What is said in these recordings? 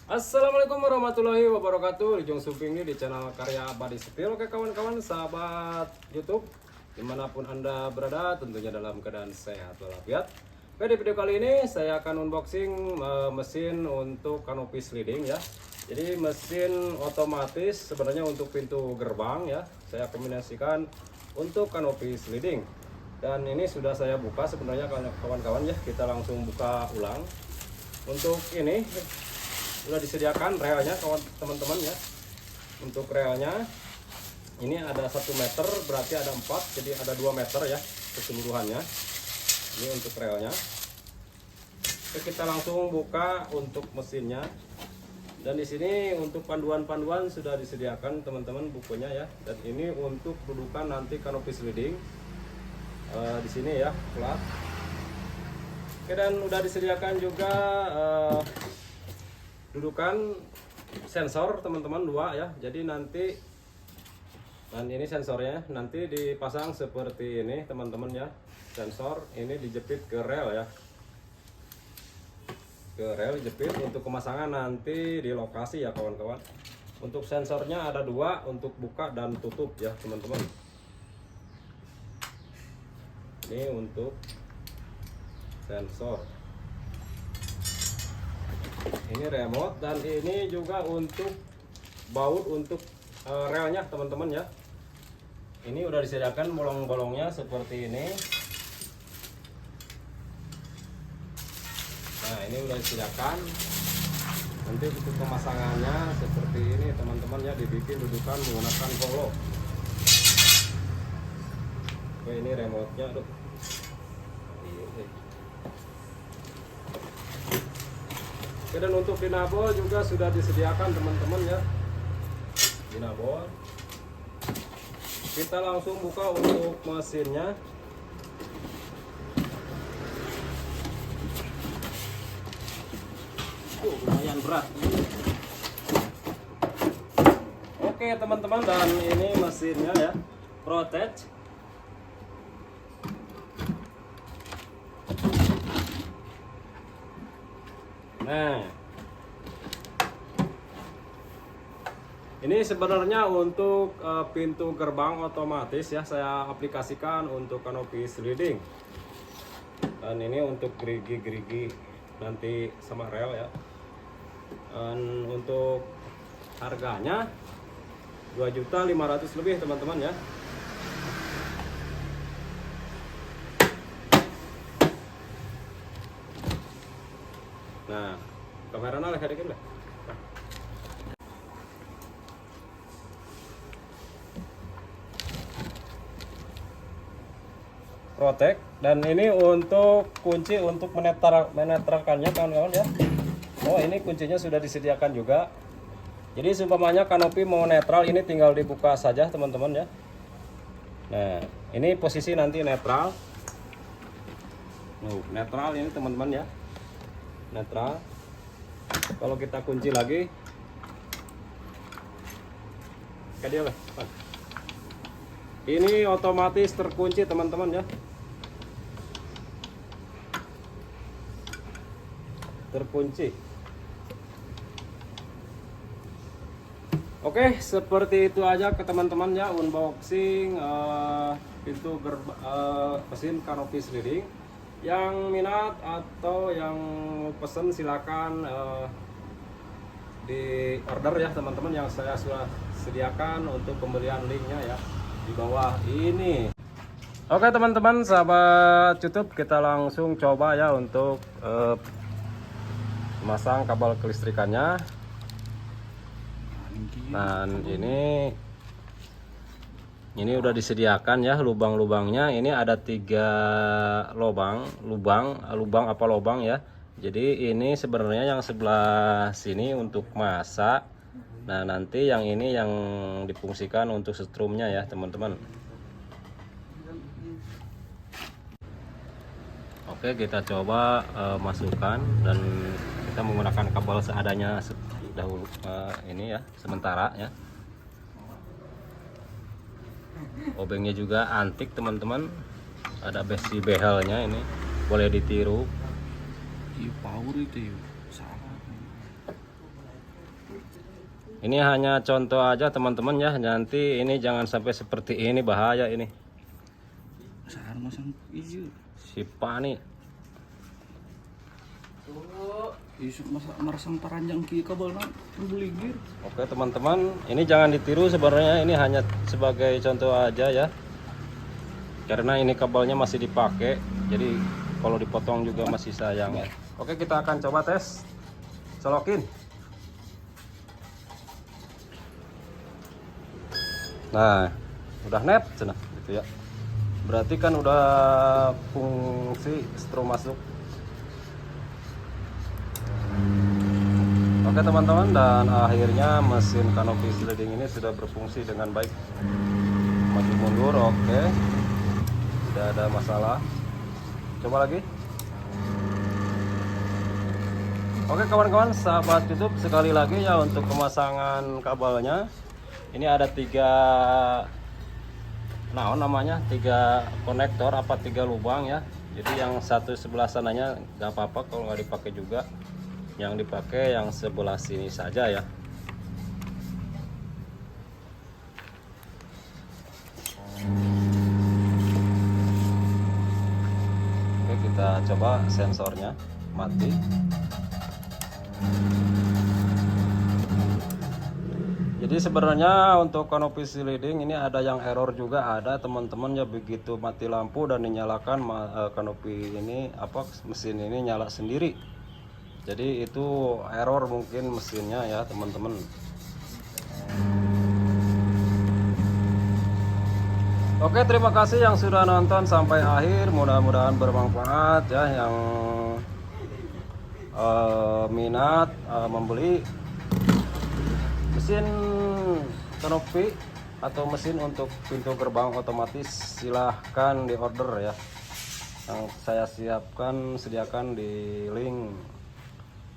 Assalamualaikum warahmatullahi wabarakatuh. Ujung Suping ini di channel Karya Abadi Setil. Oke kawan-kawan sahabat YouTube dimanapun anda berada, tentunya dalam keadaan sehat walafiat. Oke, di video kali ini saya akan unboxing mesin untuk kanopi sliding ya. Jadi mesin otomatis sebenarnya untuk pintu gerbang ya. Saya kombinasikan untuk kanopi sliding. Dan ini sudah saya buka sebenarnya kawan-kawan ya. Kita langsung buka ulang. Untuk ini sudah disediakan relnya teman-teman ya. Untuk relnya ini ada 1 meter, berarti ada 4, jadi ada 2 meter ya keseluruhannya. Ini untuk relnya. Oke, kita langsung buka untuk mesinnya. Dan di sini untuk panduan-panduan sudah disediakan teman-teman bukunya ya. Dan ini untuk dudukan nanti kanopi sliding di sini ya, plat. Oke, dan udah disediakan juga dudukan sensor teman-teman 2 ya. Jadi nanti, dan ini sensornya nanti dipasang seperti ini teman-teman ya. Sensor ini dijepit ke rel ya, ke rel jepit. Untuk pemasangan nanti di lokasi ya kawan-kawan. Untuk sensornya ada 2 untuk buka dan tutup ya teman-teman. Ini untuk sensor, ini remote, dan ini juga untuk baut untuk relnya teman-teman ya. Ini udah disediakan bolong-bolongnya seperti ini. Nah, ini udah disediakan. Nanti untuk pemasangannya seperti ini teman-teman ya, dibikin dudukan menggunakan polo. Oke, ini remote-nya. Aduh. Oke, dan untuk dinabol juga sudah disediakan teman-teman ya. Dinabol. Kita langsung buka untuk mesinnya. Lumayan berat. Oke teman-teman, dan ini mesinnya ya, Protect. Nah, ini sebenarnya untuk pintu gerbang otomatis ya, saya aplikasikan untuk kanopi sliding. Dan ini untuk gerigi-gerigi nanti sama rel ya. Dan untuk harganya 2.500.000 lebih teman-teman ya. Nah, kameranya lah sedikit lah. Protect, dan ini untuk kunci untuk menetralkannya kawan-kawan ya. Oh, ini kuncinya sudah disediakan juga. Jadi seumpamanya kanopi mau netral, ini tinggal dibuka saja teman-teman ya. Nah, ini posisi nanti netral. Netral ini teman-teman ya. Netral. Kalau kita kunci lagi, kayak dia lah. Ini otomatis terkunci teman-teman ya. Terkunci. Oke, seperti itu aja ke teman-teman ya unboxing pintu mesin kanopi sliding. Yang minat atau yang pesen silakan di order ya teman-teman, yang saya sudah sediakan untuk pembelian linknya ya di bawah ini. Oke teman-teman sahabat YouTube, kita langsung coba ya untuk memasang kabel kelistrikannya. Dan ini udah disediakan ya lubang-lubangnya. Ini ada 3 lubang ya. Jadi ini sebenarnya yang sebelah sini untuk masak. Nah, nanti yang ini yang difungsikan untuk setrumnya ya teman-teman. Oke, kita coba masukkan, dan kita menggunakan kabel seadanya dahulu ini ya sementara ya. Obengnya juga antik teman-teman, ada besi behelnya, ini boleh ditiru. Iya power itu ya, salah. Ini hanya contoh aja teman-teman ya, nanti ini jangan sampai seperti ini, bahaya ini. Saan masang ijo. Si Pani. Isuk marasang paranjang ki kabel na beligir. Oke teman-teman, ini jangan ditiru sebenarnya, ini hanya sebagai contoh aja ya. Karena ini kabelnya masih dipakai, jadi kalau dipotong juga masih sayang ya. Oke, kita akan coba tes. Colokin. Nah, udah net cenah gitu ya. Berarti kan udah fungsi strom masuk. Oke teman-teman, dan akhirnya mesin kanopi sliding ini sudah berfungsi dengan baik. Maju mundur, oke. Tidak ada masalah. Coba lagi. Oke kawan-kawan, sahabat YouTube, sekali lagi ya untuk pemasangan kabelnya. Ini ada 3 konektor apa 3 lubang ya. Jadi yang satu sebelah sananya nggak apa-apa kalau nggak dipakai juga. Yang dipakai yang sebelah sini saja ya. Oke, kita coba sensornya mati. Jadi sebenarnya untuk kanopi sliding ini ada yang error juga, ada teman-teman ya, begitu mati lampu dan dinyalakan kanopi ini mesin ini nyala sendiri. Jadi itu error mungkin mesinnya ya teman-teman. Oke, terima kasih yang sudah nonton sampai akhir, mudah-mudahan bermanfaat ya. Yang minat membeli mesin kanopi atau mesin untuk pintu gerbang otomatis, silahkan di order ya. Yang saya sediakan di link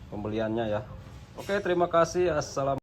pembeliannya ya. Oke, terima kasih. Assalamualaikum.